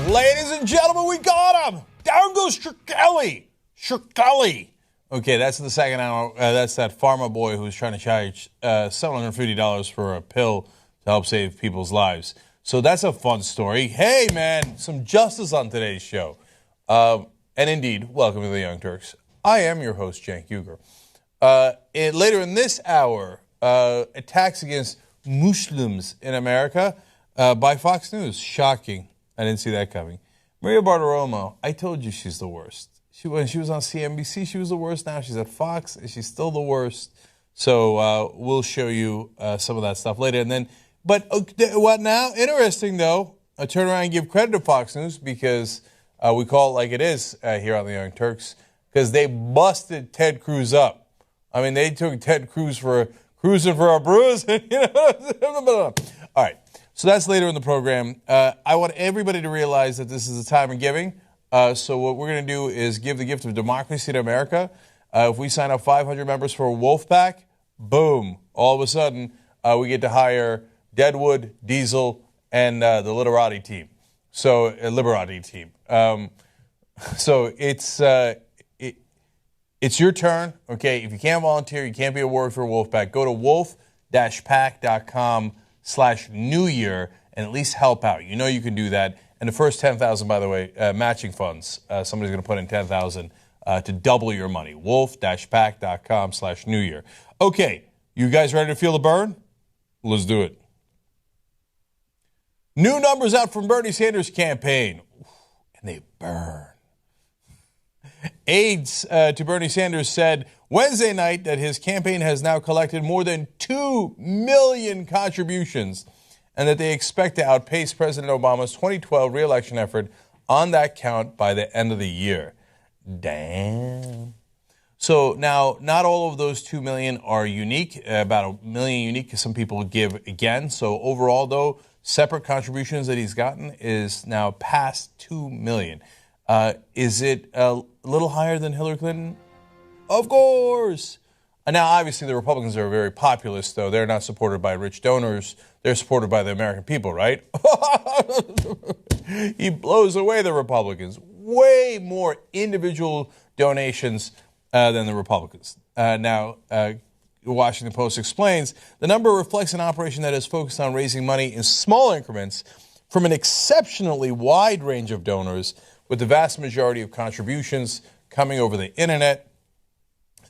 Ladies and gentlemen, we got him. Down goes Shkreli. Shkreli. Okay, that's the second hour. That's that pharma boy who's trying to charge $750 for a pill to help save people's lives. So that's a fun story. Hey, man, some justice on today's show. And indeed, welcome to the Young Turks. I am your host, Cenk. Later in this hour, attacks against Muslims in America by Fox News. Shocking. I didn't see that coming. Maria Bartiromo, I told you she's the worst. When she was on CNBC, she was the worst. Now she's at Fox, and she's still the worst. So we'll show you some of that stuff later. But what now? Interesting, though. I turn around and give credit to Fox News because we call it like it is here on the Young Turks, because they busted Ted Cruz up. I mean, they took Ted Cruz for cruising for a bruise. All right. So that's later in the program. I want everybody to realize that this is a time of giving. So what we're going to do is give the gift of democracy to America. If we sign up 500 members for a wolf pack, boom, all of a sudden we get to hire Deadwood, Diesel, and the Literati team. So Liberati team. So it's your turn. Okay, if you can't volunteer, you can't be awarded for a wolf pack. Go to wolf-pack.com/New Year and at least help out. You know you can do that. And the first 10,000, by the way, matching funds. Somebody's going to put in 10,000 to double your money. Wolf-pack.com/New Year. Okay, you guys ready to feel the burn? Let's do it. New numbers out from Bernie Sanders' campaign, and they burn. Aides to Bernie Sanders said Wednesday night that his campaign has now collected more than 2 million contributions and that they expect to outpace President Obama's 2012 re-election effort on that count by the end of the year. Damn. So now, not all of those 2 million are unique. About 1 million unique because some people give again. So overall, though, separate contributions that he's gotten is now past 2 million. Is it a little higher than Hillary Clinton? Of course. Now, obviously, the Republicans are very populist, though. They're not supported by rich donors. They're supported by the American people, right? He blows away the Republicans. Way more individual donations than the Republicans. Now, Washington Post explains, the number reflects an operation that is focused on raising money in small increments from an exceptionally wide range of donors, with the vast majority of contributions coming over the internet.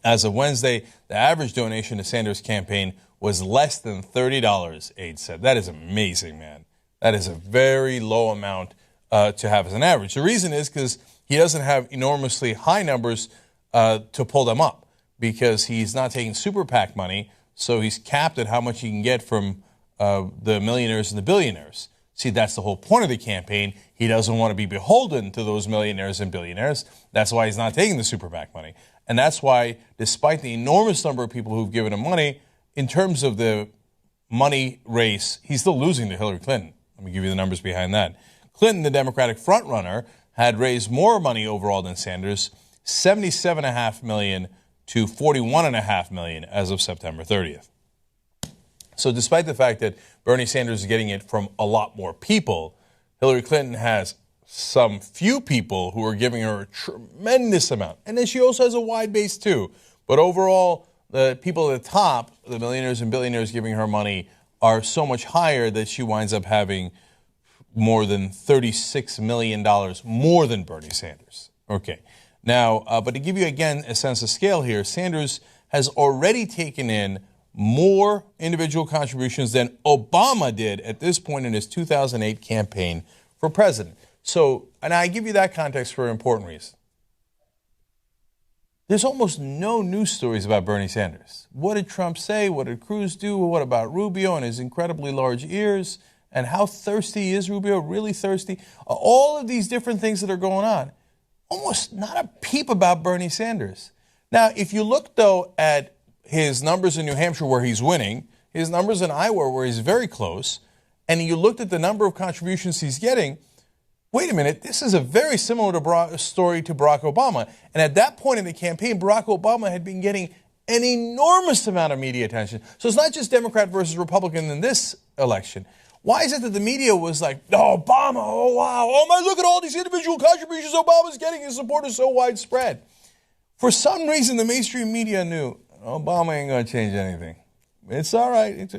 As of Wednesday, the average donation to Sanders' campaign was less than $30, aides said. That is amazing, man. That is a very low amount to have as an average. The reason is because he doesn't have enormously high numbers to pull them up, because he's not taking super PAC money, so he's capped at how much he can get from the millionaires and the billionaires. See, that's the whole point of the campaign. He doesn't want to be beholden to those millionaires and billionaires. That's why he's not taking the super PAC money. And that's why, despite the enormous number of people who've given him money, in terms of the money race, he's still losing to Hillary Clinton. Let me give you the numbers behind that. Clinton, the Democratic frontrunner, had raised more money overall than Sanders, $77.5 million to $41.5 million as of September 30th. So despite the fact that Bernie Sanders is getting it from a lot more people, Hillary Clinton has some few people who are giving her a tremendous amount. And then she also has a wide base too. But overall, the people at the top, the millionaires and billionaires giving her money, are so much higher that she winds up having more than $36 million more than Bernie Sanders. Okay. Now, but to give you, again, a sense of scale here, Sanders has already taken in more individual contributions than Obama did at this point in his 2008 campaign for president. So, and I give you that context for an important reason. There's almost no news stories about Bernie Sanders. What did Trump say? What did Cruz do? What about Rubio and his incredibly large ears? And how thirsty is Rubio? Really thirsty? All of these different things that are going on. Almost not a peep about Bernie Sanders. Now, if you look, though, at his numbers in New Hampshire where he's winning, his numbers in Iowa where he's very close, and you looked at the number of contributions he's getting, wait a minute, this is a very similar story to Barack Obama. And at that point in the campaign, Barack Obama had been getting an enormous amount of media attention. So it's not just Democrat versus Republican in this election. Why is it that the media was like, oh, Obama, oh, wow, oh, my, look at all these individual contributions Obama's getting. His support is so widespread. For some reason, the mainstream media knew Obama ain't going to change anything. It's all right. It's,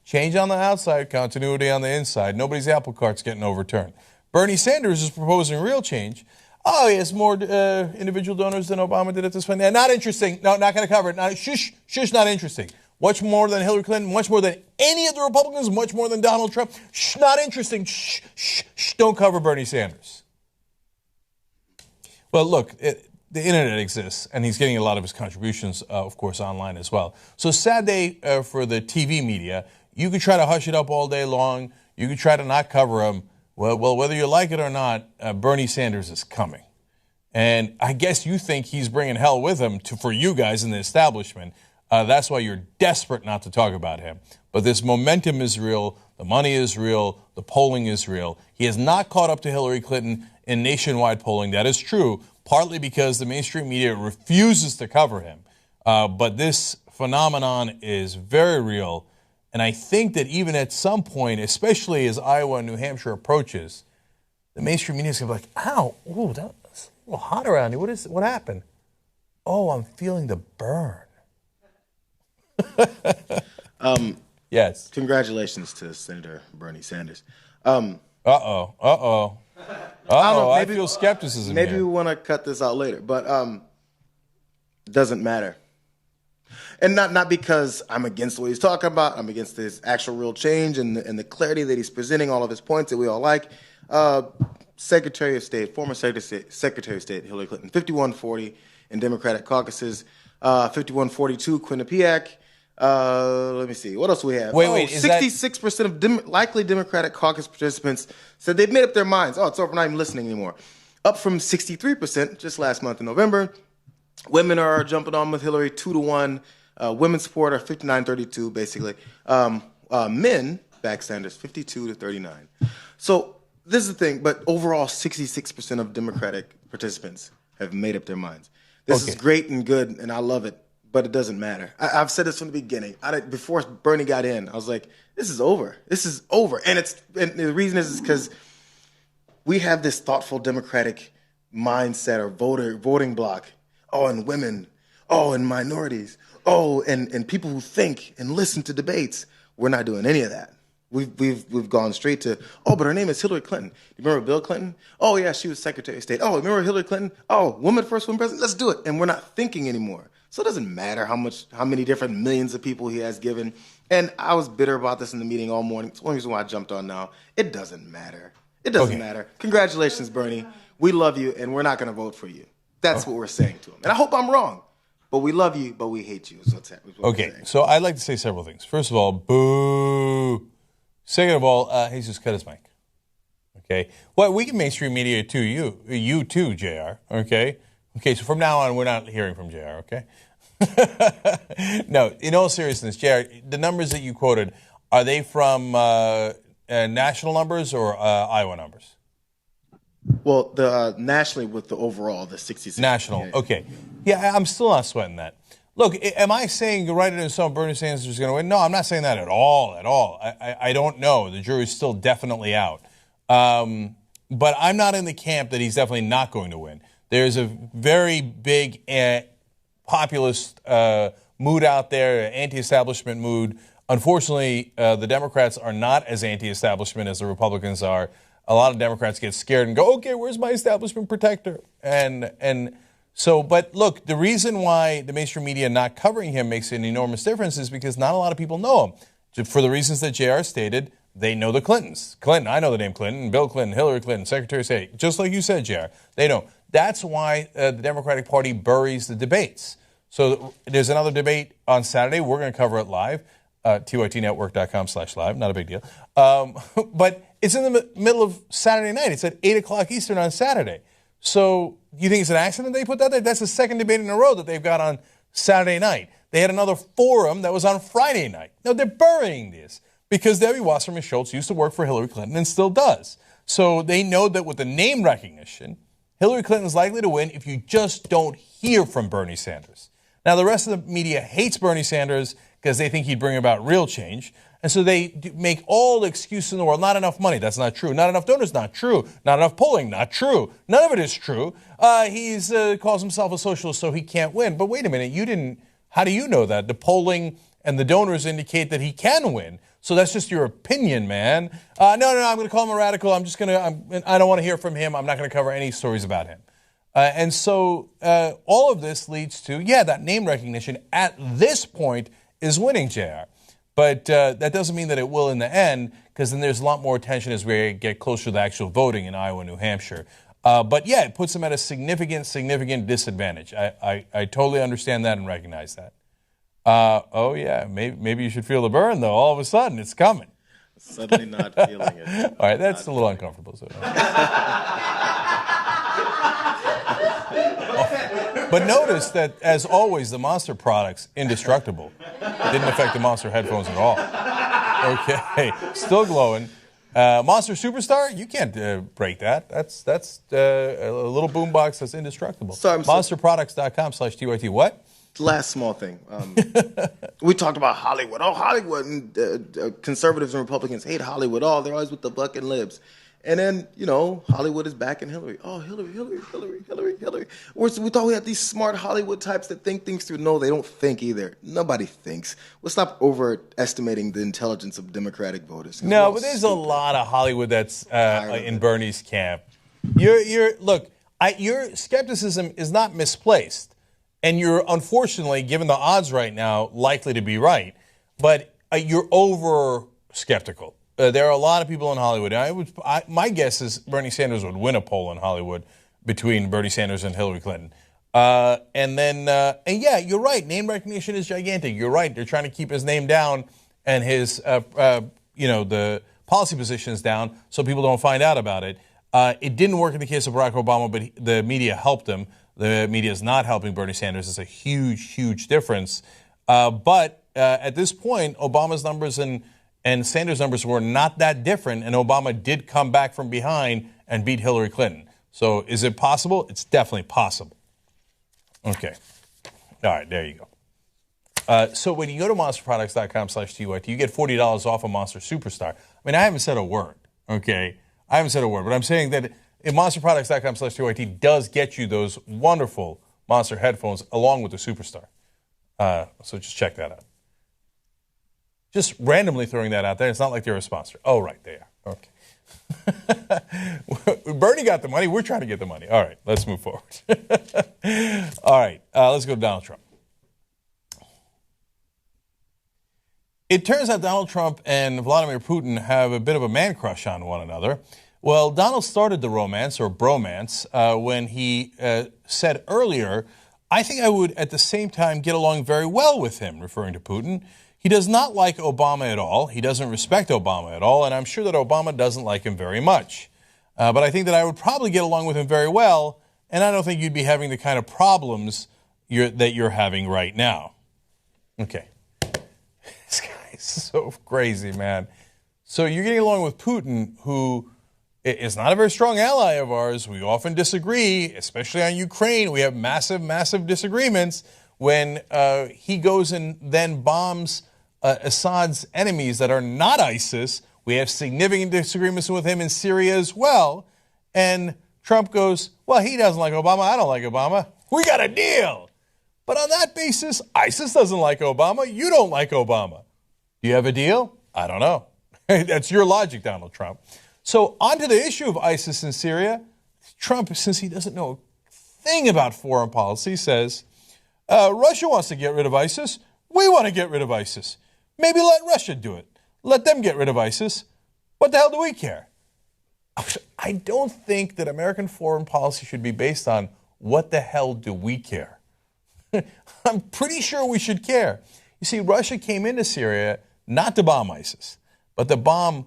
change on the outside, continuity on the inside. Nobody's apple cart's getting overturned. Bernie Sanders is proposing real change. Oh, he has more individual donors than Obama did at this point. Yeah, not interesting. No, not going to cover it. Not, shush, not interesting. Much more than Hillary Clinton, much more than any of the Republicans, much more than Donald Trump. Not interesting. Don't cover Bernie Sanders. Well, look, the internet exists, and he's getting a lot of his contributions, of course, online as well. So sad day for the TV media. You could try to hush it up all day long. You could try to not cover him. Well, whether you like it or not, Bernie Sanders is coming. And I guess you think he's bringing hell with him for you guys in the establishment. That's why you're desperate not to talk about him. But this momentum is real. The money is real. The polling is real. He has not caught up to Hillary Clinton in nationwide polling. That is true, partly because the mainstream media refuses to cover him. But this phenomenon is very real. And I think that even at some point, especially as Iowa and New Hampshire approaches, the mainstream media is going to be like, ow, ooh, that's a little hot around here. What happened? Oh, I'm feeling the burn. Yes. Congratulations to Senator Bernie Sanders. I feel skepticism. Maybe here. we want to cut this out later, but it doesn't matter. And not because I'm against what he's talking about. I'm against his actual real change and the clarity that he's presenting, all of his points that we all like. Secretary of State, former Secretary of State Hillary Clinton, 51-40 in Democratic caucuses, 51-42 Quinnipiac. Let me see. What else do we have? Wait, 66% of likely Democratic caucus participants said they've made up their minds. Oh, it's over. Not even listening anymore. Up from 63% just last month in November. Women are jumping on with Hillary 2-1. Women's support are 59-32, basically. Men back Sanders 52-39. So this is the thing. But overall, 66% of Democratic participants have made up their minds. This is great and good, and I love it. But it doesn't matter. I've said this from the beginning. Before Bernie got in, I was like, this is over. This is over. And the reason is because we have this thoughtful Democratic mindset or voting bloc. Oh, and women. Oh, and minorities. Oh, and people who think and listen to debates. We're not doing any of that. We've gone straight to, oh, but her name is Hillary Clinton. You remember Bill Clinton? Oh, yeah, she was Secretary of State. Oh, remember Hillary Clinton? Oh, first woman president? Let's do it. And we're not thinking anymore. So it doesn't matter how many different millions of people he has given. And I was bitter about this in the meeting all morning. It's one reason why I jumped on now. It doesn't matter. It doesn't matter. Congratulations, Bernie. We love you, and we're not going to vote for you. That's what we're saying to him. And I hope I'm wrong. But we love you, but we hate you. Is what's okay, so I'd like to say several things. First of all, boo. Second of all, Jesus, cut his mic. Okay? Well, we can mainstream media too. You too, Jayar. Okay? Okay, so from now on, we're not hearing from Jayar, okay? No, in all seriousness, Jayar, the numbers that you quoted, are they from national numbers or Iowa numbers? Well, nationally with the overall, the 66. National, okay. Yeah, I'm still not sweating that. Look, am I saying right in some Bernie Sanders is going to win? No, I'm not saying that at all. I don't know. The jury's still definitely out. But I'm not in the camp that he's definitely not going to win. There's a very big populist mood out there, anti-establishment mood. Unfortunately, the Democrats are not as anti-establishment as the Republicans are. A lot of Democrats get scared and go, okay, where's my establishment protector? But look, the reason why the mainstream media not covering him makes an enormous difference is because not a lot of people know him. For the reasons that Jayar stated, they know the Clintons. Clinton, I know the name Clinton, Bill Clinton, Hillary Clinton, Secretary of State. Just like you said, Jayar, they know. That's why the Democratic Party buries the debates. So there's another debate on Saturday. We're going to cover it live, tytnetwork.com/live. Not a big deal. But it's in the middle of Saturday night. It's at 8 o'clock Eastern on Saturday. So you think it's an accident they put that there? That's the second debate in a row that they've got on Saturday night. They had another forum that was on Friday night. No, they're burying this because Debbie Wasserman Schultz used to work for Hillary Clinton and still does. So they know that with the name recognition, Hillary Clinton's likely to win if you just don't hear from Bernie Sanders. Now, the rest of the media hates Bernie Sanders because they think he'd bring about real change. And so they make all the excuses in the world. Not enough money. That's not true. Not enough donors. Not true. Not enough polling. Not true. None of it is true. He's calls himself a socialist, so he can't win. But wait a minute. How do you know that? The polling and the donors indicate that he can win. So that's just your opinion, man. No, I'm going to call him a radical. I don't want to hear from him. I'm not going to cover any stories about him. And so all of this leads to, that name recognition at this point is winning, Jayar. But that doesn't mean that it will in the end, because then there's a lot more attention as we get closer to the actual voting in Iowa and New Hampshire. But it puts him at a significant disadvantage. I totally understand that and recognize that. Maybe you should feel the burn, though. All of a sudden, it's coming. Suddenly not feeling it. All right, that's a little uncomfortable. So. But notice that, as always, the Monster product's indestructible. It didn't affect the Monster headphones at all. Okay, still glowing. Monster Superstar, you can't break that. That's a little boombox that's indestructible. Monsterproducts.com/TYT. What? Last small thing. We talked about Hollywood. Oh, Hollywood. And, conservatives and Republicans hate Hollywood. Oh, they're always with the buck and libs. And then, Hollywood is backing Hillary. Oh, Hillary. We thought we had these smart Hollywood types that think things through. No, they don't think either. Nobody thinks. We'll stop overestimating the intelligence of Democratic voters. No, but there's a lot of Hollywood that's in Bernie's camp. Your skepticism is not misplaced. And you're, unfortunately, given the odds right now, likely to be right. But you're over-skeptical. There are a lot of people in Hollywood. My guess is Bernie Sanders would win a poll in Hollywood between Bernie Sanders and Hillary Clinton. You're right. Name recognition is gigantic. You're right. They're trying to keep his name down and his, the policy positions down so people don't find out about it. It didn't work in the case of Barack Obama, but the media helped him. The media is not helping Bernie Sanders. It's a huge, huge difference. But at this point, Obama's numbers and Sanders' numbers were not that different, and Obama did come back from behind and beat Hillary Clinton. So is it possible? It's definitely possible. Okay. All right, there you go. So when you go to monsterproducts.com/TYT, you get $40 off a Monster Superstar. I mean, I haven't said a word, okay? I haven't said a word, but I'm saying that monsterproducts.com/TYT does get you those wonderful Monster headphones along with the Superstar. So just check that out. Just randomly throwing that out there. It's not like they're a sponsor. Oh, right, they are. Okay. Bernie got the money. We're trying to get the money. All right, let's move forward. All right, let's go to Donald Trump. It turns out Donald Trump and Vladimir Putin have a bit of a man crush on one another. Well, Donald started the romance, or bromance, when he said earlier, I think I would at the same time get along very well with him, referring to Putin. He does not like Obama at all. He doesn't respect Obama at all, and I'm sure that Obama doesn't like him very much. But I think that I would probably get along with him very well, and I don't think you'd be having the kind of problems that you're having right now. Okay. This guy's so crazy, man. So you're getting along with Putin, who is not a very strong ally of ours. We often disagree, especially on Ukraine. We have massive, massive disagreements. When he goes and then bombs Assad's enemies that are not ISIS, we have significant disagreements with him in Syria as well. And Trump goes, well, he doesn't like Obama. I don't like Obama. We got a deal. But on that basis, ISIS doesn't like Obama. You don't like Obama. Do you have a deal? I don't know. That's your logic, Donald Trump. So on to the issue of ISIS in Syria. Trump, since he doesn't know a thing about foreign policy, says, Russia wants to get rid of ISIS. We want to get rid of ISIS. Maybe let Russia do it. Let them get rid of ISIS. What the hell do we care? I don't think that American foreign policy should be based on what the hell do we care. I'm pretty sure we should care. You see, Russia came into Syria not to bomb ISIS, but to bomb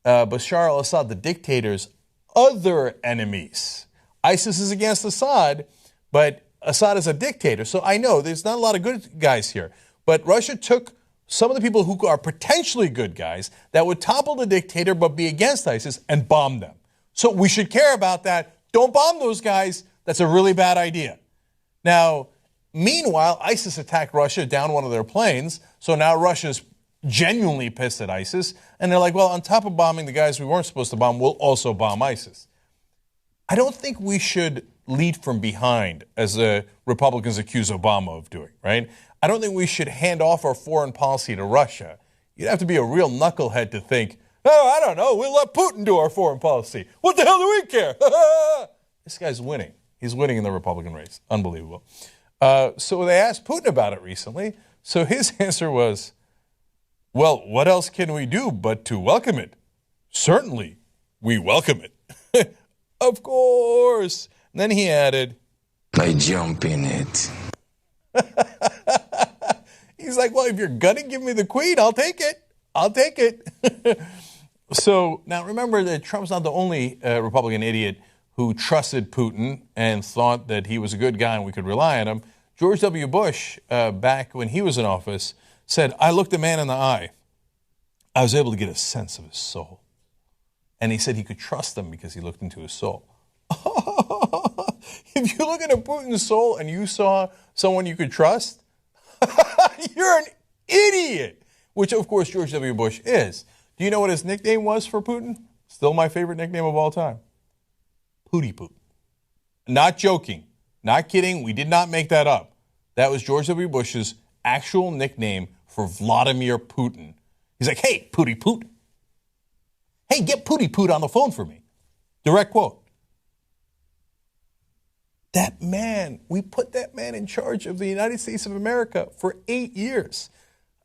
Bashar al-Assad, the dictator's other enemies. ISIS is against Assad, but Assad is a dictator. So I know there's not a lot of good guys here. But Russia took some of the people who are potentially good guys that would topple the dictator but be against ISIS and bomb them. So we should care about that. Don't bomb those guys. That's a really bad idea. Now, Meanwhile, ISIS attacked Russia, down one of their planes. So now Russia's genuinely pissed at ISIS. And they're like, well, on top of bombing the guys we weren't supposed to bomb, we'll also bomb ISIS. I don't think we should lead from behind, as the Republicans accuse Obama of doing, right? I don't think we should hand off our foreign policy to Russia. You'd have to be a real knucklehead to think, oh, I don't know, we'll let Putin do our foreign policy. What the hell do we care? This guy's winning. He's winning in the Republican race. Unbelievable. So they asked Putin about it recently. So his answer was, well, what else can we do but to welcome it? Certainly, we welcome it. Of course. And then he added, I jump in it. He's like, well, if you're going to give me the queen, I'll take it. I'll take it. So now remember that Trump's not the only Republican idiot who trusted Putin and thought that he was a good guy and we could rely on him. George W. Bush, back when he was in office, said, I looked a man in the eye. I was able to get a sense of his soul. And he said he could trust him because he looked into his soul. If you look into Putin's soul and you saw someone you could trust, you're an idiot, which, of course, George W. Bush is. Do you know what his nickname was for Putin? Still my favorite nickname of all time. Pootie Poot. Not joking. Not kidding. We did not make that up. That was George W. Bush's actual nickname for Vladimir Putin. He's like, hey, Pootie Poot. Hey, get Pootie Poot on the phone for me. Direct quote. That man, we put that man in charge of the United States of America for 8 years.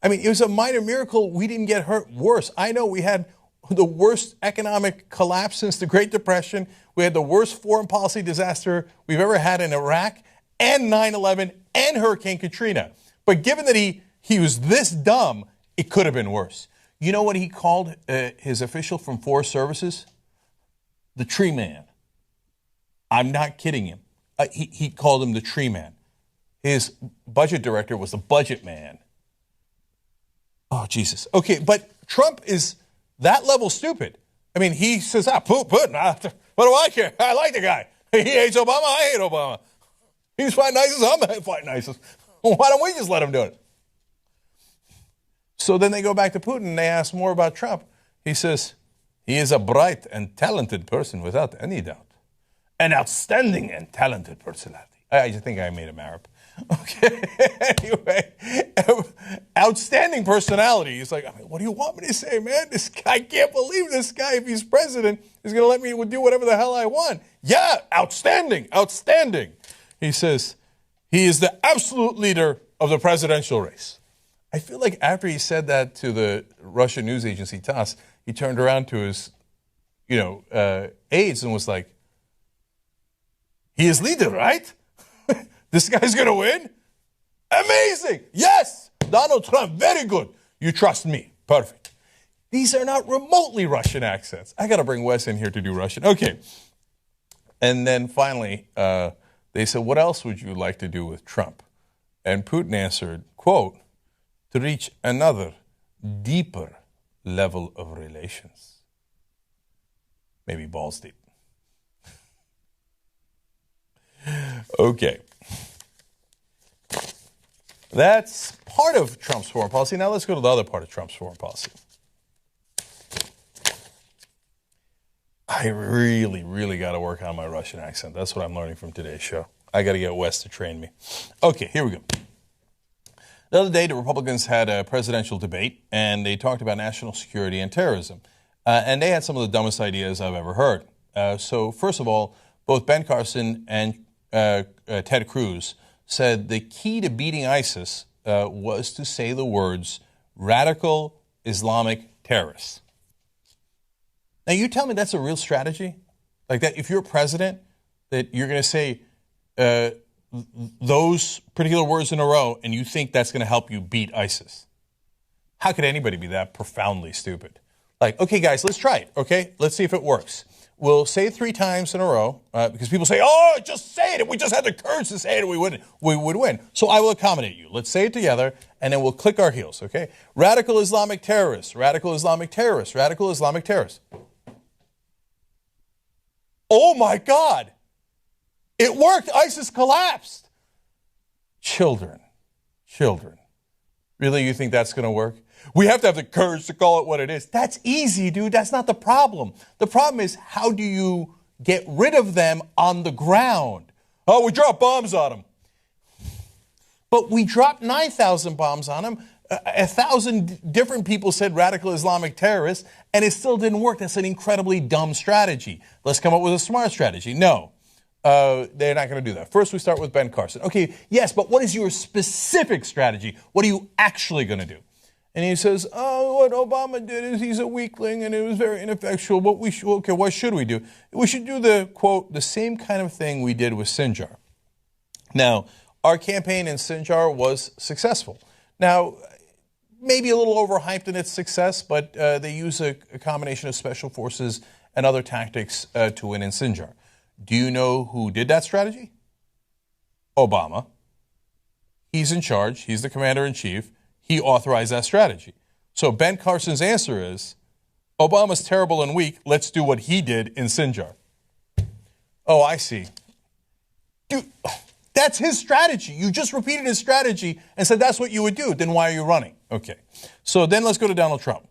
I mean, it was a minor miracle we didn't get hurt worse. I know we had the worst economic collapse since the Great Depression. We had the worst foreign policy disaster we've ever had in Iraq, and 9/11, and Hurricane Katrina. But given that he was this dumb, it could have been worse. You know what he called his official from Forest Services? The tree man. I'm not kidding him. He called him the tree man. His budget director was the budget man. Oh, Jesus. Okay, but Trump is that level stupid. I mean, he says, Putin, what do I care? I like the guy. He hates Obama, I hate Obama. He's fighting ISIS, I'm fighting ISIS. Why don't we just let him do it? So then they go back to Putin and they ask more about Trump. He says, he is a bright and talented person without any doubt. An outstanding and talented personality. I just think I made him Arab. Okay. Anyway, outstanding personality. He's like, I mean, what do you want me to say, man? This guy, I can't believe this guy, if he's president, is going to let me do whatever the hell I want. Yeah, outstanding, outstanding. He says, he is the absolute leader of the presidential race. I feel like after he said that to the Russian news agency TASS, he turned around to his, aides and was like, he is leader, right? This guy's going to win? Amazing. Yes. Donald Trump, very good. You trust me. Perfect. These are not remotely Russian accents. I got to bring Wes in here to do Russian. Okay. And then finally, they said, what else would you like to do with Trump? And Putin answered, quote, to reach another deeper level of relations. Maybe balls deep. Okay. That's part of Trump's foreign policy. Now let's go to the other part of Trump's foreign policy. I really got to work on my Russian accent. That's what I'm learning from today's show. I got to get Wes to train me. Okay, here we go. The other day, the Republicans had a presidential debate, and they talked about national security and terrorism. And they had some of the dumbest ideas I've ever heard. So first of all, both Ben Carson and Ted Cruz said the key to beating ISIS was to say the words radical Islamic terrorists. Now, you tell me that's a real strategy? Like that, if you're president, that you're going to say those particular words in a row and you think that's going to help you beat ISIS? How could anybody be that profoundly stupid? Like, okay, guys, let's try it, okay? Let's see if it works. We'll say it 3 times in a row because people say, oh, just say it. If we just had the courage to say it, we would win. So I will accommodate you. Let's say it together, and then we'll click our heels, okay? Radical Islamic terrorists, radical Islamic terrorists, radical Islamic terrorists. Oh, my God. It worked. ISIS collapsed. Children. Really, you think that's going to work? We have to have the courage to call it what it is. That's easy, dude. That's not the problem. The problem is, how do you get rid of them on the ground? Oh, we dropped bombs on them. But we dropped 9,000 bombs on them. 1,000 different people said radical Islamic terrorists, and it still didn't work. That's an incredibly dumb strategy. Let's come up with a smart strategy. No, they're not going to do that. First, we start with Ben Carson. Okay, yes, but what is your specific strategy? What are you actually going to do? And he says, oh, what Obama did is he's a weakling and it was very ineffectual. What should we do? We should do the, quote, the same kind of thing we did with Sinjar. Now, our campaign in Sinjar was successful. Now, maybe a little overhyped in its success, but they use a combination of special forces and other tactics to win in Sinjar. Do you know who did that strategy? Obama. He's in charge. He's the commander-in-chief. He authorized that strategy. So Ben Carson's answer is, Obama's terrible and weak. Let's do what he did in Sinjar. Oh, I see. Dude, that's his strategy. You just repeated his strategy and said that's what you would do. Then why are you running? Okay. So then let's go to Donald Trump.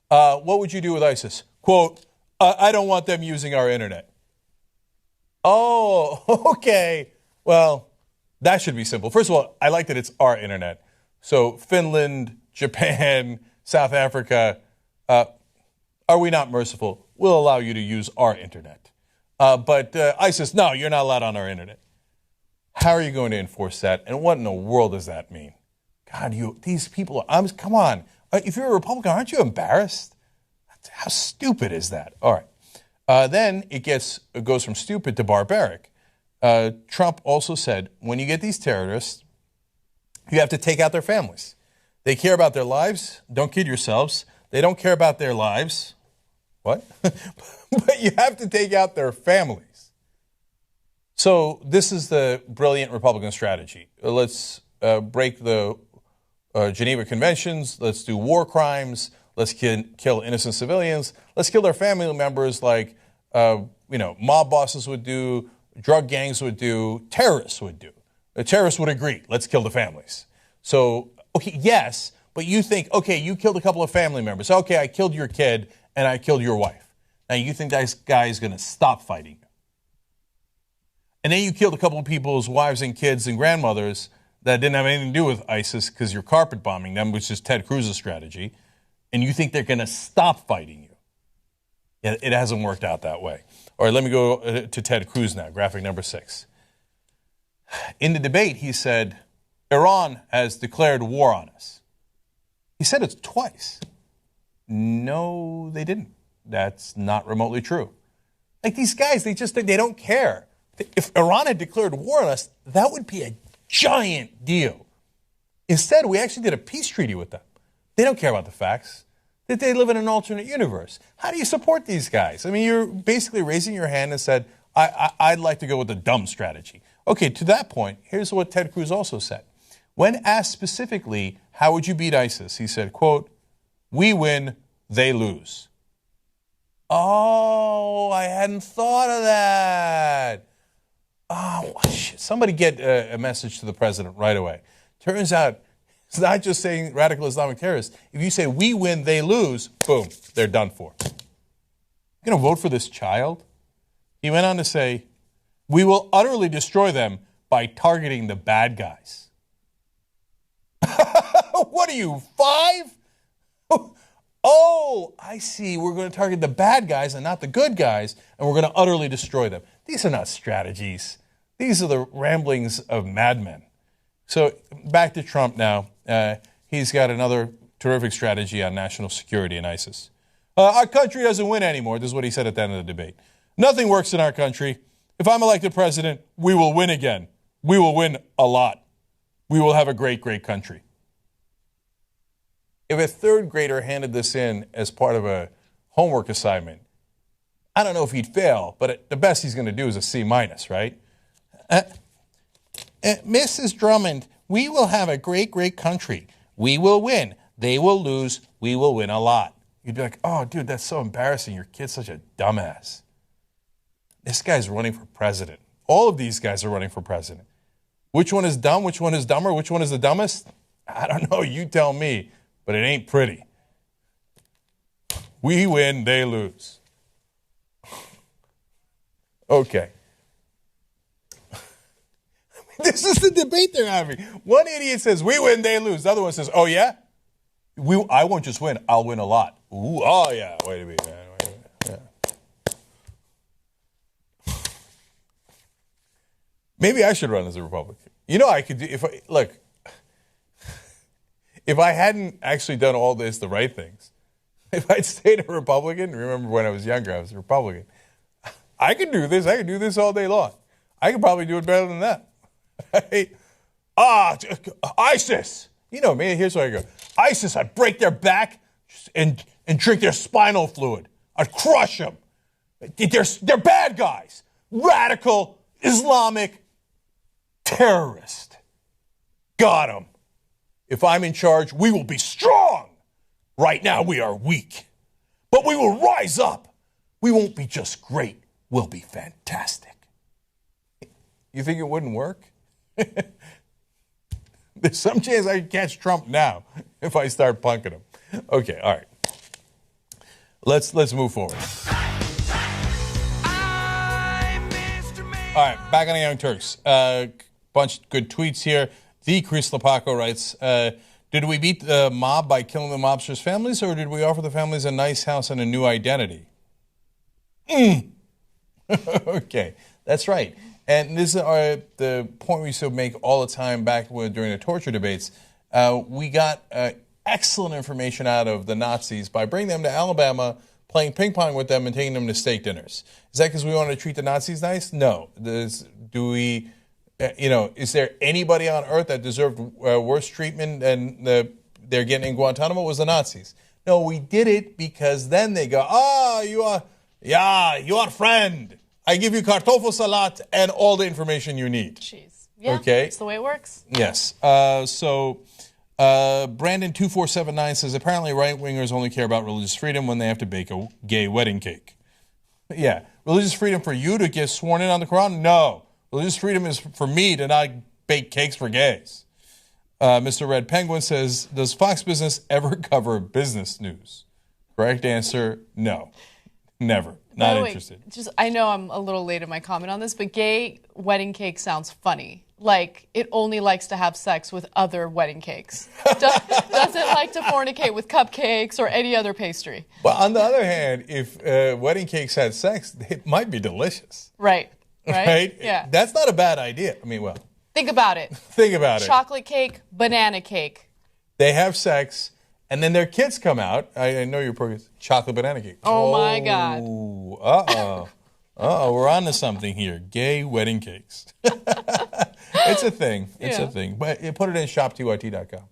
What would you do with ISIS? Quote, I don't want them using our internet. Oh, okay. Well, that should be simple. First of all, I like that it's our internet. So Finland, Japan, South Africa, are we not merciful? We'll allow you to use our internet. But ISIS, no, you're not allowed on our internet. How are you going to enforce that? And what in the world does that mean? God, these people, come on. If you're a Republican, aren't you embarrassed? How stupid is that? All right. Then it goes from stupid to barbaric. Trump also said, when you get these terrorists, you have to take out their families. They care about their lives. Don't kid yourselves. They don't care about their lives. What? But you have to take out their families. So this is the brilliant Republican strategy. Let's break the Geneva Conventions. Let's do war crimes. Let's kill innocent civilians. Let's kill their family members like, mob bosses would do, drug gangs would do, terrorists would do. The terrorists would agree, let's kill the families. So, okay, yes, but you think, okay, you killed a couple of family members. Okay, I killed your kid and I killed your wife. Now you think that guy is going to stop fighting you. And then you killed a couple of people's wives and kids and grandmothers that didn't have anything to do with ISIS because you're carpet bombing them, which is Ted Cruz's strategy. And you think they're going to stop fighting you. Yeah, it hasn't worked out that way. All right, let me go to Ted Cruz now, graphic number 6. In the debate, he said, Iran has declared war on us. He said it twice. No, they didn't. That's not remotely true. Like these guys, they don't care. If Iran had declared war on us, that would be a giant deal. Instead, we actually did a peace treaty with them. They don't care about the facts. That they live in an alternate universe. How do you support these guys? I mean, you're basically raising your hand and said, I'd like to go with the dumb strategy. Okay, to that point, here's what Ted Cruz also said. When asked specifically, how would you beat ISIS? He said, quote, we win, they lose. Oh, I hadn't thought of that. Oh, shit. Somebody get a message to the president right away. Turns out, it's not just saying radical Islamic terrorists. If you say we win, they lose, boom, they're done for. You're going to vote for this child? He went on to say, we will utterly destroy them by targeting the bad guys. What are you, 5? Oh, I see. We're going to target the bad guys and not the good guys, and we're going to utterly destroy them. These are not strategies. These are the ramblings of madmen. So back to Trump now. He's got another terrific strategy on national security and ISIS. Our country doesn't win anymore. This is what he said at the end of the debate. Nothing works in our country. If I'm elected president, we will win again. We will win a lot. We will have a great, great country. If a third grader handed this in as part of a homework assignment, I don't know if he'd fail, but the best he's going to do is a C-, right? Mrs. Drummond, we will have a great, great country. We will win. They will lose. We will win a lot. You'd be like, oh, dude, that's so embarrassing. Your kid's such a dumbass. This guy's running for president. All of these guys are running for president. Which one is dumb? Which one is dumber? Which one is the dumbest? I don't know. You tell me. But it ain't pretty. We win, they lose. Okay. This is the debate they're having. One idiot says, we win, they lose. The other one says, oh, yeah? I won't just win. I'll win a lot. Ooh, oh, yeah. Wait a minute. Yeah. Maybe I should run as a Republican. You know, I could do, if I hadn't actually done all this, the right things, if I'd stayed a Republican, remember when I was younger, I was a Republican, I could do this. I could do this all day long. I could probably do it better than that. ISIS. You know me, here's where I go. ISIS, I'd break their back and drink their spinal fluid. I'd crush them. They're bad guys. Radical, Islamic, terrorist. Got them. If I'm in charge, we will be strong. Right now, we are weak. But we will rise up. We won't be just great. We'll be fantastic. You think it wouldn't work? There's some chance I could catch Trump now if I start punking him. Okay, all right. Let's move forward. All right, back on the Young Turks. Bunch of good tweets here. The Chris Lapaco writes, did we beat the mob by killing the mobsters' families, or did we offer the families a nice house and a new identity? Okay, that's right. And this is the point we used to make all the time back during the torture debates. We got excellent information out of the Nazis by bringing them to Alabama, playing ping pong with them, and taking them to steak dinners. Is that because we wanted to treat the Nazis nice? No. Is there anybody on earth that deserved worse treatment than they're getting in Guantanamo? It was the Nazis. No, we did it because then they go, you are a friend. I give you kartoffel salat and all the information you need. Jeez. Yeah, okay. That's the way it works. Yes. Brandon2479 says, apparently right-wingers only care about religious freedom when they have to bake a gay wedding cake. Yeah. Religious freedom for you to get sworn in on the Quran? No. Religious freedom is for me to not bake cakes for gays. Mr. Red Penguin says, does Fox Business ever cover business news? Correct answer, no. Never. Not interested. I know I'm a little late in my comment on this, but gay wedding cake sounds funny. Like it only likes to have sex with other wedding cakes. Doesn't like to fornicate with cupcakes or any other pastry. But on the other hand, if wedding cakes had sex, it might be delicious. Right? Yeah. That's not a bad idea. I mean, well. Think about it. Chocolate cake, banana cake. They have sex. And then their kids come out. I know you're probably chocolate banana cake. Oh my God. We're on to something here. Gay wedding cakes. It's a thing. It's a thing. But put it in shoptyt.com.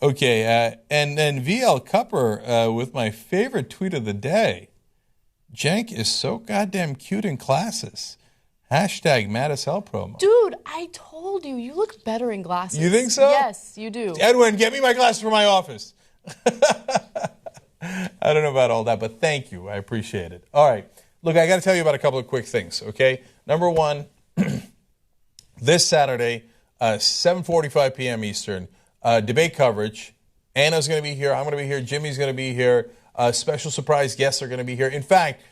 Okay. And then VL Cupper with my favorite tweet of the day. Cenk is so goddamn cute in classes. Hashtag MadSL promo. Dude, I told you, you look better in glasses. You think so? Yes, you do. Edwin, get me my glasses for my office. I don't know about all that, but thank you. I appreciate it. All right. Look, I got to tell you about a couple of quick things, okay? Number one, this Saturday, 7:45 p.m. Eastern, debate coverage. Anna's going to be here. I'm going to be here. Jimmy's going to be here. Special surprise guests are going to be here. In fact,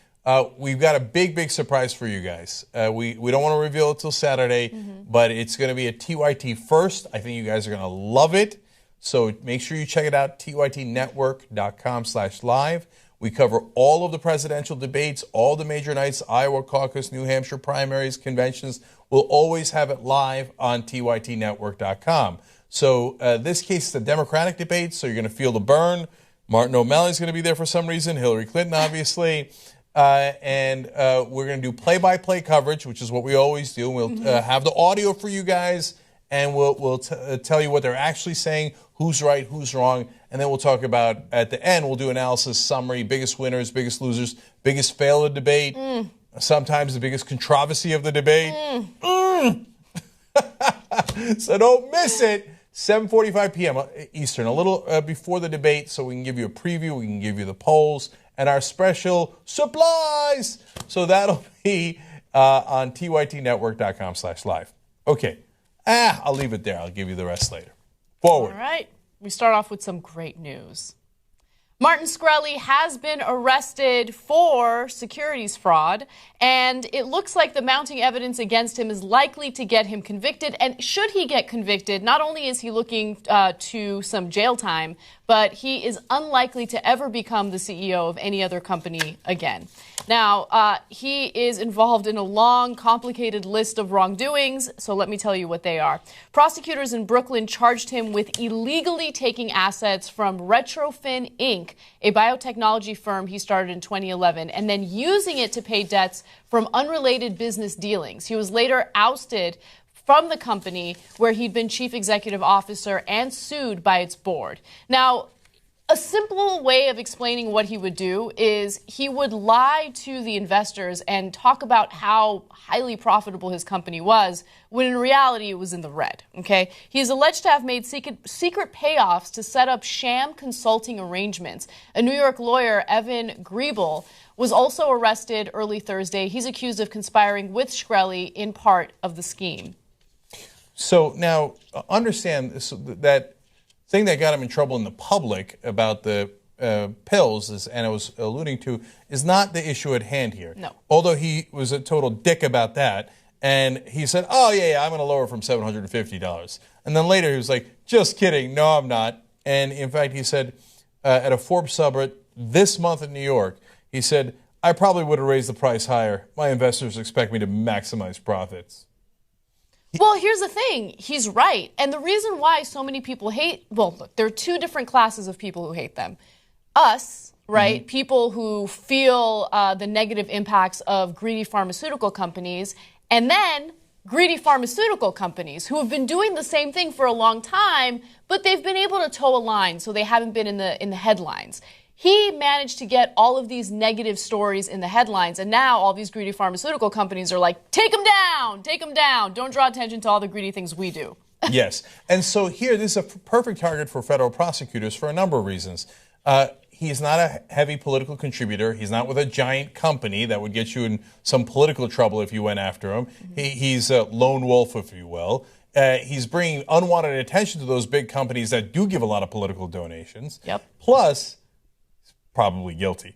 we've got a big surprise for you guys. We don't want to reveal it till Saturday, but it's going to be a TYT first. I think you guys are going to love it. So make sure you check it out, tytnetwork.com/live. We cover all of the presidential debates, all the major nights, Iowa caucus, New Hampshire primaries, conventions. We'll always have it live on tytnetwork.com. So this case is the Democratic debate, so you're going to feel the burn. Martin O'Malley's going to be there for some reason, Hillary Clinton, obviously. And we're going to do play-by-play coverage, which is what we always do. We'll have the audio for you guys, and we'll tell you what they're actually saying, who's right, who's wrong, and then we'll talk about, at the end, we'll do analysis, summary, biggest winners, biggest losers, biggest fail of the debate, sometimes the biggest controversy of the debate. So don't miss it. 7:45 p.m. Eastern, a little before the debate, so we can give you a preview, we can give you the polls, and our special supplies. So that'll be on tytnetwork.com/live. Okay. I'll leave it there. I'll give you the rest later. Forward. All right. We start off with some great news. Martin Shkreli has been arrested for securities fraud, and it looks like the mounting evidence against him is likely to get him convicted. And should he get convicted, not only is he looking to some jail time, but he is unlikely to ever become the CEO of any other company again. Now, he is involved in a long, complicated list of wrongdoings, so let me tell you what they are. Prosecutors in Brooklyn charged him with illegally taking assets from Retrofin Inc., a biotechnology firm he started in 2011, and then using it to pay debts from unrelated business dealings. He was later ousted from the company where he'd been chief executive officer and sued by its board. Now, a simple way of explaining what he would do is he would lie to the investors and talk about how highly profitable his company was, when in reality it was in the red, okay? He is alleged to have made secret payoffs to set up sham consulting arrangements. A New York lawyer, Evan Griebel, was also arrested early Thursday. He's accused of conspiring with Shkreli in part of the scheme. So now, understand this, that thing that got him in trouble in the public about the pills, and I was alluding to, is not the issue at hand here. No. Although he was a total dick about that, and he said, oh, yeah, I'm going to lower from $750. And then later he was like, just kidding, no, I'm not. And in fact, he said at a Forbes summit this month in New York, he said, I probably would have raised the price higher. My investors expect me to maximize profits. Well, here's the thing. He's right. And the reason why so many people hate, well, look, there are two different classes of people who hate them. Us, right? Mm-hmm. People who feel the negative impacts of greedy pharmaceutical companies, and then greedy pharmaceutical companies who have been doing the same thing for a long time, but they've been able to toe a line, so they haven't been in the headlines. He managed to get all of these negative stories in the headlines, and now all these greedy pharmaceutical companies are like, take them down, don't draw attention to all the greedy things we do. Yes, and so here, this is a perfect target for federal prosecutors for a number of reasons. He's not a heavy political contributor. He's not with a giant company that would get you in some political trouble if you went after him. Mm-hmm. He's a lone wolf, if you will. He's bringing unwanted attention to those big companies that do give a lot of political donations. Yep. Plus, probably guilty.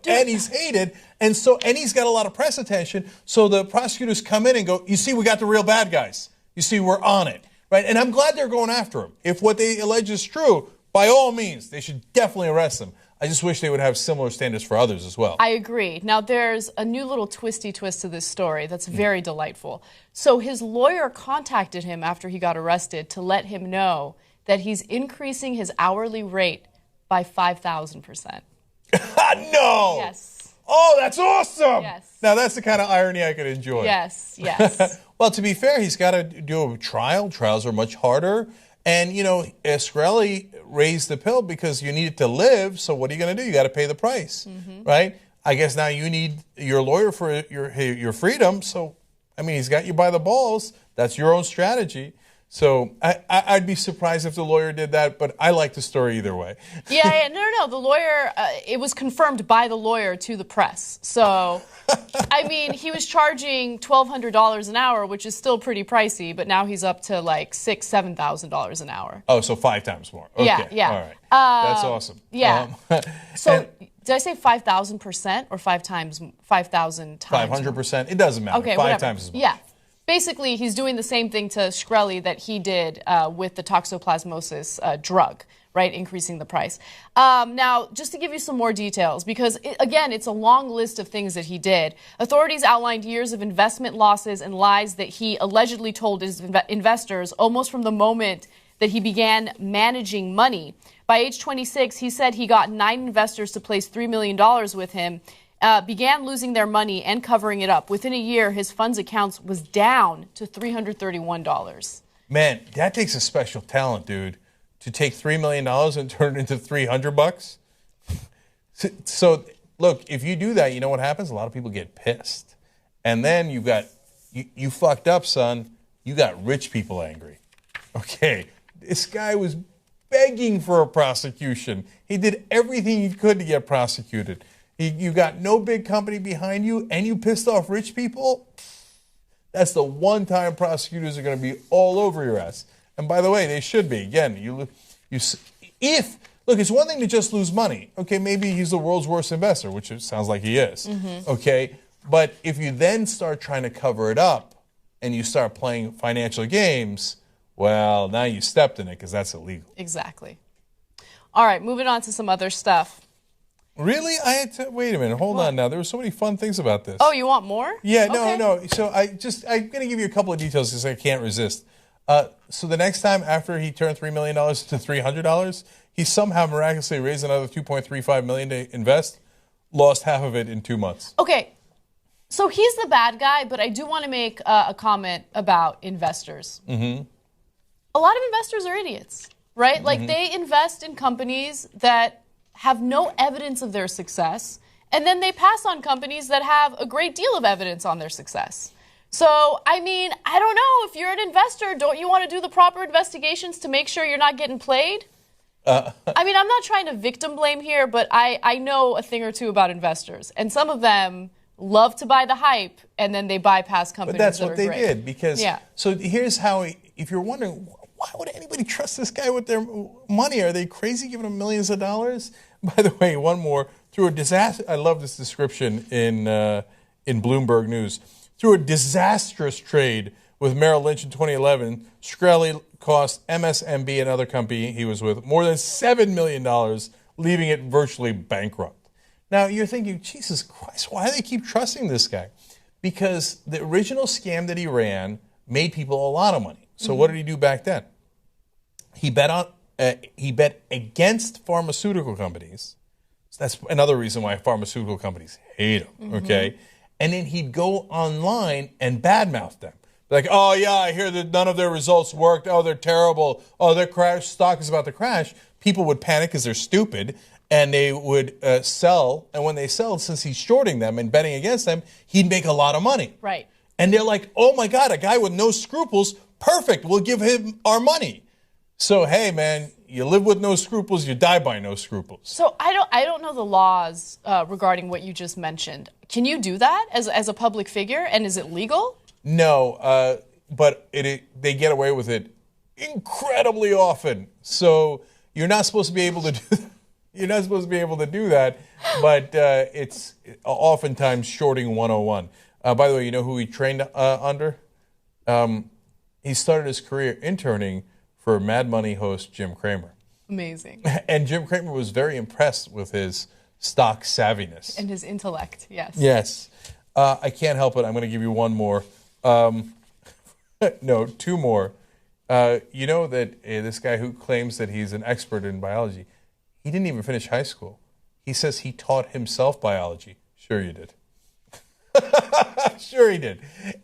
And he's hated, and he's got a lot of press attention, so the prosecutors come in and go, you see, we got the real bad guys. You see, we're on it, right? And I'm glad they're going after him. If what they allege is true, by all means, they should definitely arrest him. I just wish they would have similar standards for others as well. I agree. Now, there's a new little twisty twist to this story that's very delightful. So his lawyer contacted him after he got arrested to let him know that he's increasing his hourly rate by 5,000%. No! Yes. Oh, that's awesome! Yes. Now, that's the kind of irony I could enjoy. Yes. Well, to be fair, he's got to do a trial. Trials are much harder. And, Shkreli raised the pill because you needed to live, so what are you going to do? You got to pay the price, right? I guess now you need your lawyer for your freedom, so, he's got you by the balls. That's your own strategy. So I'd be surprised if the lawyer did that, but I like the story either way. Yeah, no. The lawyer, it was confirmed by the lawyer to the press. So, he was charging $1,200 an hour, which is still pretty pricey, but now he's up to like $6,000, $7,000 an hour. Oh, so 5 times more. Okay. Yeah. All right. That's awesome. Yeah. Did I say 5,000% or 5 times 5,000 times? 500%. It doesn't matter. Okay, 5 times as much. Yeah. Basically, he's doing the same thing to Shkreli that he did with the toxoplasmosis drug, right, increasing the price. Now, just to give you some more details, because, again, it's a long list of things that he did. Authorities outlined years of investment losses and lies that he allegedly told his investors almost from the moment that he began managing money. By age 26, he said he got 9 investors to place $3 million with him, began losing their money and covering it up. Within a year, his funds accounts was down to $331. Man, that takes a special talent, dude, to take $3 million and turn it into $300. So, look, if you do that, you know what happens? A lot of people get pissed. And then you fucked up, son. You got rich people angry. Okay, this guy was begging for a prosecution. He did everything he could to get prosecuted. You got no big company behind you, and you pissed off rich people. That's the one time prosecutors are going to be all over your ass. And by the way, they should be. Again, look, it's one thing to just lose money. Okay, maybe he's the world's worst investor, which it sounds like he is. Okay, but if you then start trying to cover it up and you start playing financial games, well, now you stepped in it because that's illegal. Exactly. All right, moving on to some other stuff. Really? Wait a minute. Hold on now. There were so many fun things about this. Oh, you want more? Yeah, Okay. no. So I'm going to give you a couple of details because I can't resist. So the next time after he turned $3 million to $300, he somehow miraculously raised another $2.35 million to invest, lost half of it in 2 months. Okay, so he's the bad guy, but I do want to make a comment about investors. A lot of investors are idiots, right? Like they invest in companies that have no evidence of their success, and then they pass on companies that have a great deal of evidence on their success. So, I mean, I don't know. If you're an investor, don't you want to do the proper investigations to make sure you're not getting played? I mean, I'm not trying to victim blame here, but I know a thing or two about investors. And some of them love to buy the hype, and then they bypass companies But that's that what are they great. did. Because, Yeah. So here's how, if you're wondering, why would anybody trust this guy with their money? Are they crazy giving him millions of dollars? By the way, one more. Through a disaster, I love this description in Bloomberg News. Through a disastrous trade with Merrill Lynch in 2011, Shkreli cost MSNBC, another company he was with, more than $7 million, leaving it virtually bankrupt. Now, you're thinking, Jesus Christ, why do they keep trusting this guy? Because the original scam that he ran made people a lot of money. So what did he do back then? He bet against pharmaceutical companies. So that's another reason why pharmaceutical companies hate him, okay? And then he'd go online and badmouth them. Like, oh, yeah, I hear that none of their results worked. Oh, they're terrible. Oh, their stock is about to crash. People would panic because they're stupid, and they would sell. And when they sell, since he's shorting them and betting against them, he'd make a lot of money. Right. And they're like, oh, my God, a guy with no scruples, perfect, we'll give him our money. So, hey, man, you live with no scruples, you die by no scruples. So I don't know the laws regarding what you just mentioned. Can you do that as a public figure, and is it legal? No, but they get away with it incredibly often. So you're not supposed to be able to do that. You're not supposed to be able to do that, but it's oftentimes shorting 101. By the way, you know who he trained under? He started his career interning for Mad Money host Jim Cramer. Amazing. And Jim Cramer was very impressed with his stock savviness. And his intellect, yes. Yes. I can't help it. I'm going to give you one more. No, two more. You know that this guy who claims that he's an expert in biology, he didn't even finish high school. He says he taught himself biology. Sure you did. Sure he did.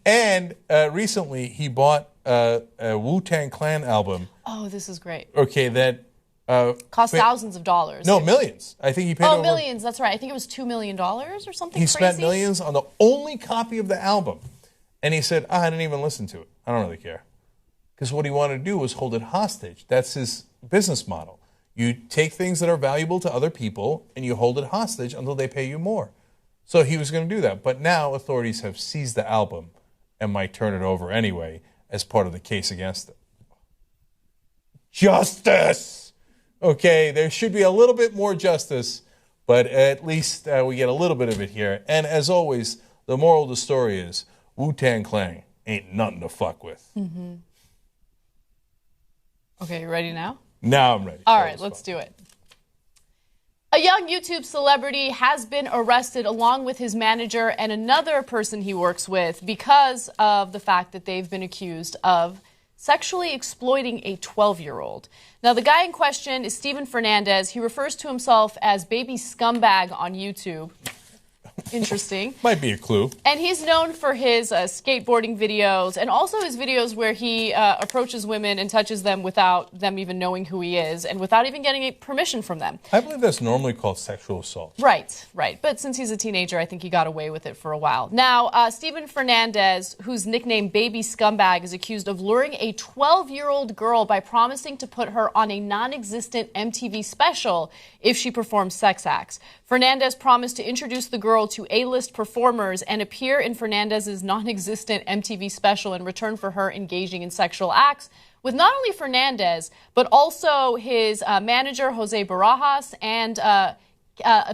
And recently he bought a Wu-Tang Clan album. Oh, this is great. Okay, that... Cost thousands of dollars. No, millions. I think he paid over... millions, that's right. I think it was $2 million or something He crazy. spent millions on the only copy of the album. And he said, I didn't even listen to it. I don't really care. Because what he wanted to do was hold it hostage. That's his business model. You take things that are valuable to other people and you hold it hostage until they pay you more. So he was going to do that. But now authorities have seized the album and might turn it over anyway as part of the case against it. Justice! Okay, there should be a little bit more justice, but at least we get a little bit of it here. And as always, the moral of the story is Wu-Tang Clan ain't nothing to fuck with. Mm-hmm. Okay, you ready now? Now I'm ready. All right, let's do it. A young YouTube celebrity has been arrested along with his manager and another person he works with because of the fact that they've been accused of sexually exploiting a 12-year-old. Now, the guy in question is Steven Fernandez. He refers to himself as baby scumbag on YouTube. Interesting. Might be a clue. And he's known for his skateboarding videos and also his videos where he approaches women and touches them without them even knowing who he is and without even getting permission from them. I believe that's normally called sexual assault. Right, right. But since he's a teenager, I think he got away with it for a while. Now, Steven Fernandez, whose nickname Baby Scumbag, is accused of luring a 12-year-old girl by promising to put her on a non-existent MTV special if she performs sex acts. Fernandez promised to introduce the girl to A-list performers and appear in Fernandez's non-existent MTV special in return for her engaging in sexual acts with not only Fernandez, but also his manager, Jose Barajas, and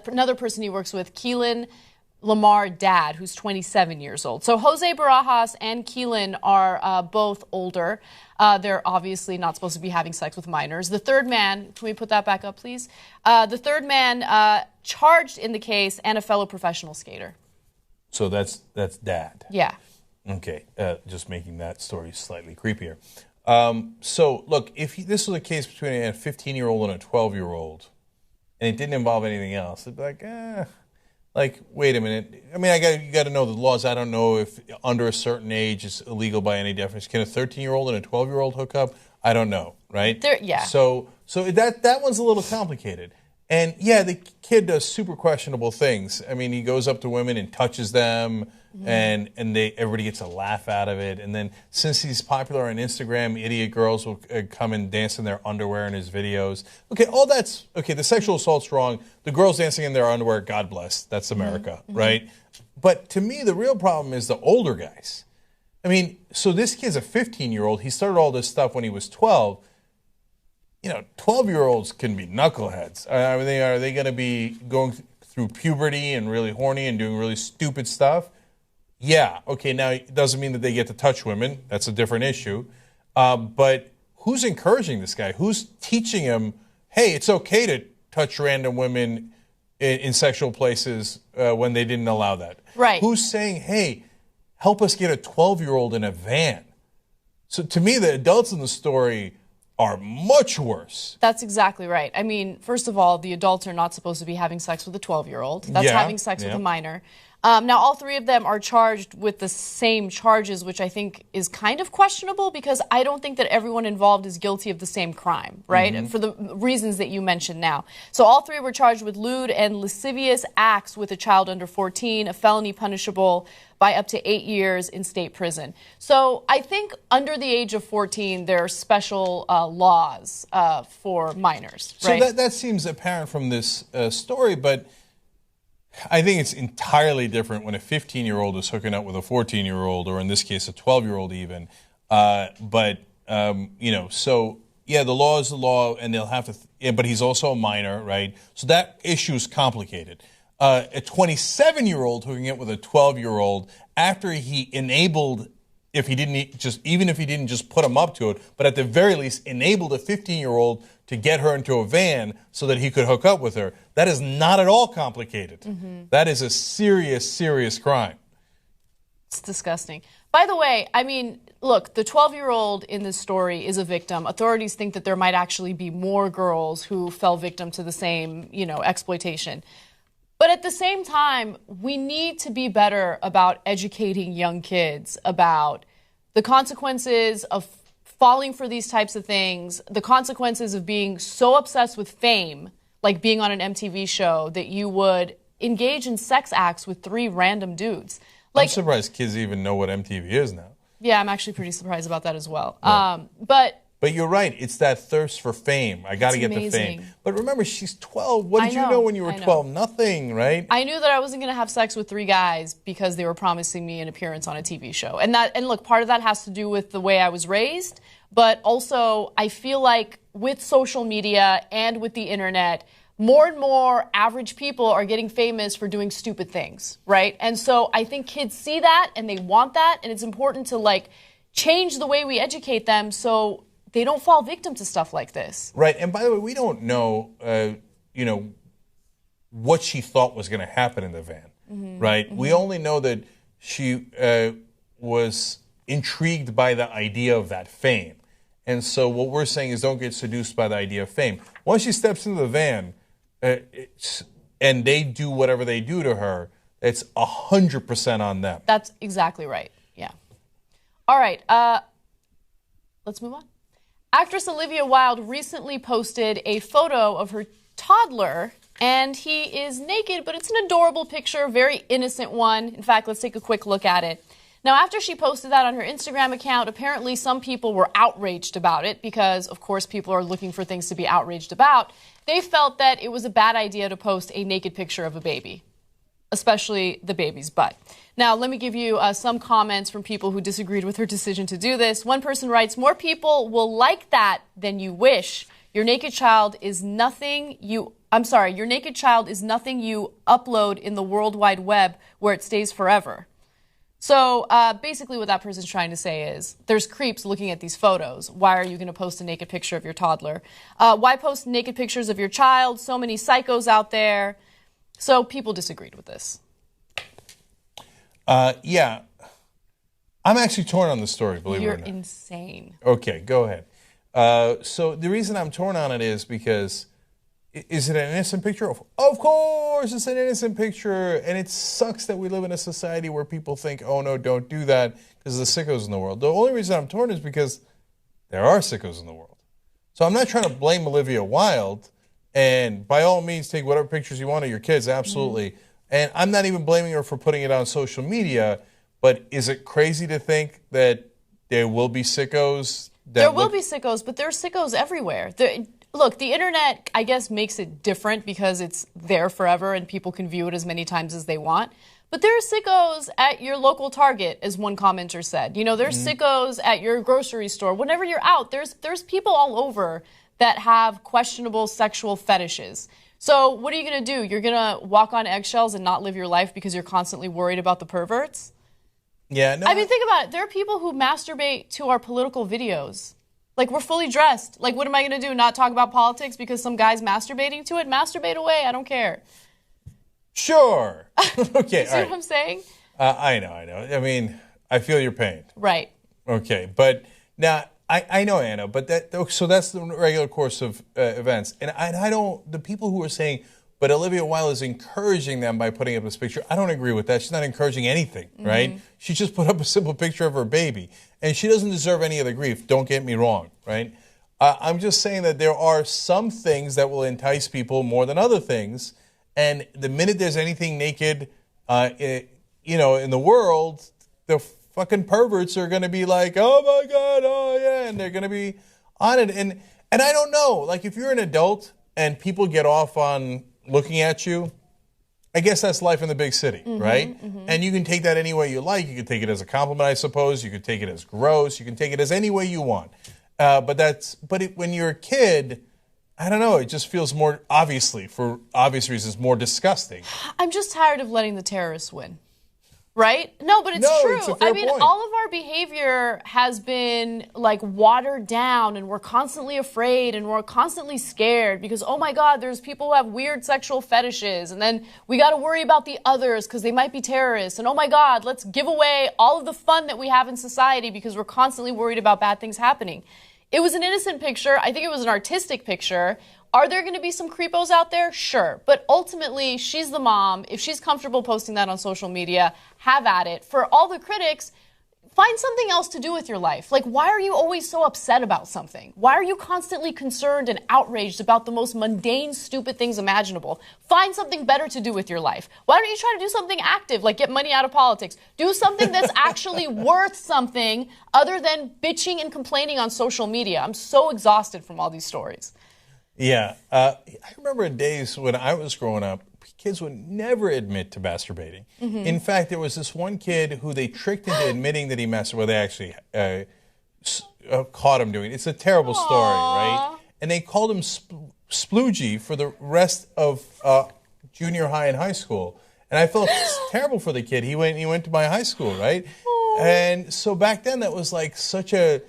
another person he works with, Keelan Lamar Dad, who's 27 years old. So Jose Barajas and Keelan are both older. They're obviously not supposed to be having sex with minors. The third man, can we put that back up, please? The third man charged in the case and a fellow professional skater. So that's Dad. Yeah. Okay, just making that story slightly creepier. So look, if this was a case between a 15-year-old and a 12-year-old, and it didn't involve anything else, it'd be like, wait a minute. I mean, you got to know the laws. I don't know if under a certain age it's illegal by any definition. Can a 13-year-old and a 12-year-old hook up? I don't know, right? Yeah. So that one's a little complicated. And yeah, the kid does super questionable things. I mean, he goes up to women and touches them, and everybody gets a laugh out of it. And then since he's popular on Instagram, idiot girls will come and dance in their underwear in his videos. Okay, all that's okay. The sexual assault's wrong. The girls dancing in their underwear, God bless. That's America, right? But to me, the real problem is the older guys. I mean, so this kid's a 15-year-old. He started all this stuff when he was 12. You know, 12-year-olds can be knuckleheads. Are they going to be going through puberty and really horny and doing really stupid stuff? Yeah. Okay, now it doesn't mean that they get to touch women. That's a different issue. But who's encouraging this guy? Who's teaching him, hey, it's okay to touch random women in sexual places when they didn't allow that? Right. Who's saying, hey, help us get a 12-year-old in a van? So to me, the adults in the story are much worse. That's exactly right. I mean, first of all, the adults are not supposed to be having sex with a 12-year-old. That's having sex with a minor. Now, all three of them are charged with the same charges, which I think is kind of questionable because I don't think that everyone involved is guilty of the same crime, right? For the reasons that you mentioned now. So all three were charged with lewd and lascivious acts with a child under 14, a felony punishable by up to 8 years in state prison. So I think under the age of 14, there are special laws for minors, right? So that seems apparent from this story, but I think it's entirely different when a 15-year-old is hooking up with a 14-year-old, or in this case, a 12-year-old even. So yeah, the law is the law, and they'll have to. But he's also a minor, right? So that issue is complicated. A 27-year-old hooking up with a 12-year-old after he enabled, even if he didn't just put him up to it, but at the very least enabled a 15-year-old to get her into a van so that he could hook up with her. That is not at all complicated. That is a serious, serious crime. It's disgusting. By the way, I mean, look, the 12-year-old in this story is a victim. Authorities think that there might actually be more girls who fell victim to the same, exploitation. But at the same time, we need to be better about educating young kids about the consequences of falling for these types of things, the consequences of being so obsessed with fame, like being on an MTV show, that you would engage in sex acts with 3 random dudes. I'm surprised kids even know what MTV is now. Yeah, I'm actually pretty surprised about that as well. Right. But you're right. It's that thirst for fame. I got to get the fame. But remember, she's 12. What did you know when you were 12? Nothing, right? I knew that I wasn't going to have sex with 3 guys because they were promising me an appearance on a TV show. And look, part of that has to do with the way I was raised. But also, I feel like with social media and with the internet, more and more average people are getting famous for doing stupid things, right? And so I think kids see that and they want that. And it's important to change the way we educate them so they don't fall victim to stuff like this. Right. And by the way, we don't know, what she thought was going to happen in the van, right? We only know that she was intrigued by the idea of that fame. And so what we're saying is don't get seduced by the idea of fame. Once she steps into the van and they do whatever they do to her, it's 100% on them. That's exactly right. Yeah. All right. Let's move on. Actress Olivia Wilde recently posted a photo of her toddler, and he is naked, but it's an adorable picture, very innocent one. In fact, let's take a quick look at it. Now, after she posted that on her Instagram account, apparently some people were outraged about it because, of course, people are looking for things to be outraged about. They felt that it was a bad idea to post a naked picture of a baby, especially the baby's butt. Now, let me give you some comments from people who disagreed with her decision to do this. One person writes, "More people will like that than you wish. Your naked child is nothing you upload in the World Wide Web where it stays forever." So basically what that person's trying to say is there's creeps looking at these photos. Why are you going to post a naked picture of your toddler? Why post naked pictures of your child? So many psychos out there. So people disagreed with this. Yeah. I'm actually torn on the story, believe it or not. You're insane. Okay, go ahead. So the reason I'm torn on it is because, is it an innocent picture? Of course it's an innocent picture, and it sucks that we live in a society where people think, oh no, don't do that because of the sickos in the world. The only reason I'm torn is because there are sickos in the world. So I'm not trying to blame Olivia Wilde, and by all means take whatever pictures you want of your kids, absolutely. Mm-hmm. And I'm not even blaming her for putting it on social media, but is it crazy to think that there will be sickos? There will be sickos, but there are sickos everywhere. Look, the internet, I guess, makes it different because it's there forever and people can view it as many times as they want. But there are sickos at your local Target, as one commenter said. You know, there's sickos at your grocery store. Whenever you're out, there's people all over that have questionable sexual fetishes. So what are you going to do? You're going to walk on eggshells and not live your life because you're constantly worried about the perverts? Yeah, no. I mean, think about it. There are people who masturbate to our political videos. Like, we're fully dressed. Like, what am I going to do? Not talk about politics because some guy's masturbating to it? Masturbate away. I don't care. Sure. Okay, you see what I'm saying? I know. I mean, I feel your pain. Right. Okay, but now, I know, Anna, but so that's the regular course of events. And I don't, the people who are saying, but Olivia Wilde is encouraging them by putting up this picture, I don't agree with that. She's not encouraging anything, right? She just put up a simple picture of her baby. And she doesn't deserve any of the grief, don't get me wrong, right? I'm just saying that there are some things that will entice people more than other things. And the minute there's anything naked, in the world, the fucking perverts are going to be like, oh my God, oh yeah, and they're going to be on it. And I don't know, like if you're an adult and people get off on looking at you, I guess that's life in the big city, right? And you can take that any way you like. You can take it as a compliment, I suppose. You can take it as gross. You can take it as any way you want. When you're a kid, I don't know, it just feels more, obviously, for obvious reasons, more disgusting. I'm just tired of letting the terrorists win. Right? No, but it's true. It's a fair point. All of our behavior has been like watered down, and we're constantly afraid and we're constantly scared because, oh my God, there's people who have weird sexual fetishes, and then we got to worry about the others because they might be terrorists. And oh my God, let's give away all of the fun that we have in society because we're constantly worried about bad things happening. It was an innocent picture. I think it was an artistic picture. Are there going to be some creepos out there? Sure. But ultimately, she's the mom. If she's comfortable posting that on social media, have at it. For all the critics, find something else to do with your life. Like, why are you always so upset about something? Why are you constantly concerned and outraged about the most mundane, stupid things imaginable? Find something better to do with your life. Why don't you try to do something active, like get money out of politics? Do something that's actually worth something other than bitching and complaining on social media. I'm so exhausted from all these stories. Yeah. I remember days when I was growing up, kids would never admit to masturbating. In fact, there was this one kid who they tricked into admitting that he masturbated. Well, they actually caught him doing it. It's a terrible story, right? And they called him Sploogie for the rest of junior high and high school. And I felt terrible for the kid. He went to my high school, right? And so back then, that was like such a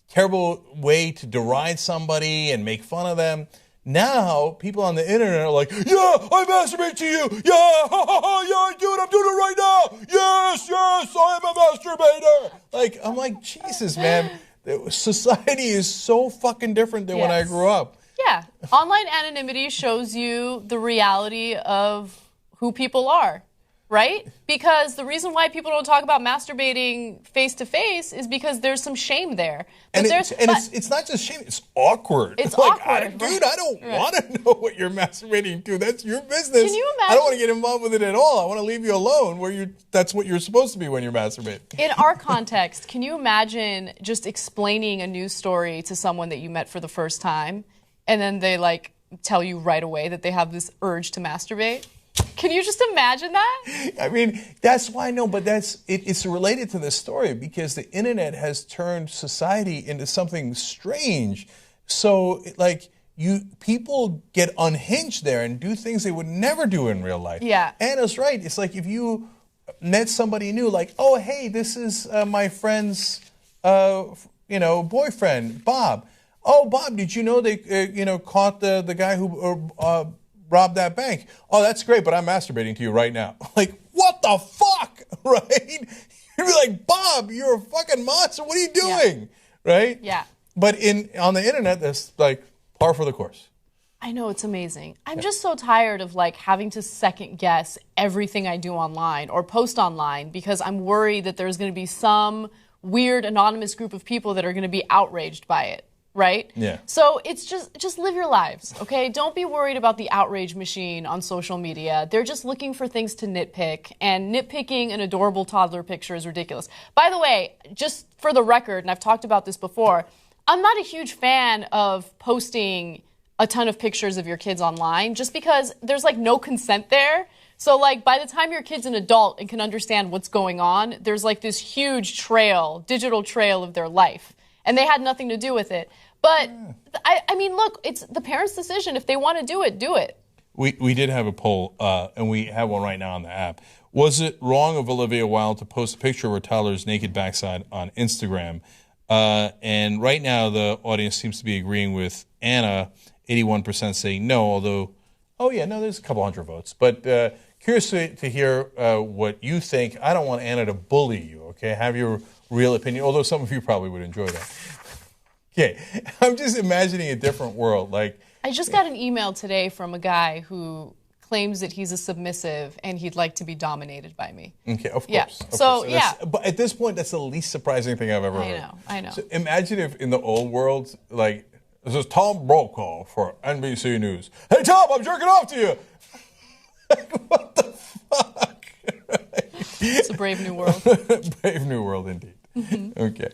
terrible way to deride somebody and make fun of them. Now, people on the internet are like, yeah, I masturbate to you. Yeah, I do it. I'm doing it right now. Yes, I am a masturbator. I'm like, Jesus, man. Society is so fucking different than when I grew up. Yeah. Online anonymity shows you the reality of who people are. right? Because the reason why people don't talk about masturbating face to face is because there's some shame there. And it's not just shame; it's awkward. It's like, awkward, dude. I don't want to know what you're masturbating to. That's your business. Can you imagine? I don't want to get involved with it at all. I want to leave you alone. That's what you're supposed to be when you're masturbating. In our context, can you imagine just explaining a news story to someone that you met for the first time, and then they like tell you right away that they have this urge to masturbate? Can you just imagine that? I mean, that's why I know, but it's related to this story because the internet has turned society into something strange. So, like, people get unhinged there and do things they would never do in real life. Yeah. Anna's right. It's like if you met somebody new, like, oh, hey, this is my friend's, boyfriend, Bob. Oh, Bob, did you know they, caught the guy who robbed that bank? Oh, that's great, but I'm masturbating to you right now. Like, what the fuck, right? You'd be like, Bob, you're a fucking monster. What are you doing, right? Yeah. But on the internet, that's like par for the course. I know, it's amazing. I'm just so tired of like having to second guess everything I do online or post online because I'm worried that there's going to be some weird anonymous group of people that are going to be outraged by it. Right? Yeah. So it's just live your lives, okay? Don't be worried about the outrage machine on social media. They're just looking for things to nitpick, and nitpicking an adorable toddler picture is ridiculous. By the way, just for the record, and I've talked about this before, I'm not a huge fan of posting a ton of pictures of your kids online just because there's like no consent there. So like by the time your kid's an adult and can understand what's going on, there's like this huge digital trail of their life. And they had nothing to do with it. But, I mean, look, it's the parents' decision. If they want to do it, do it. We did have a poll, and we have one right now on the app. Was it wrong of Olivia Wilde to post a picture of her toddler's naked backside on Instagram? And right now, the audience seems to be agreeing with Anna, 81% saying no, although, there's a couple hundred votes. But curious to hear what you think. I don't want Anna to bully you, okay? Have your real opinion, although some of you probably would enjoy that. Okay, I'm just imagining a different world. Like, I just got an email today from a guy who claims that he's a submissive and he'd like to be dominated by me. Okay, of course. Yeah. Of course. Yeah. But at this point, that's the least surprising thing I've ever heard. I know. So imagine if in the old world, like, this is Tom Brokaw for NBC News. Hey, Tom, I'm jerking off to you. Like, what the fuck? It's a brave new world. Brave new world indeed. Okay.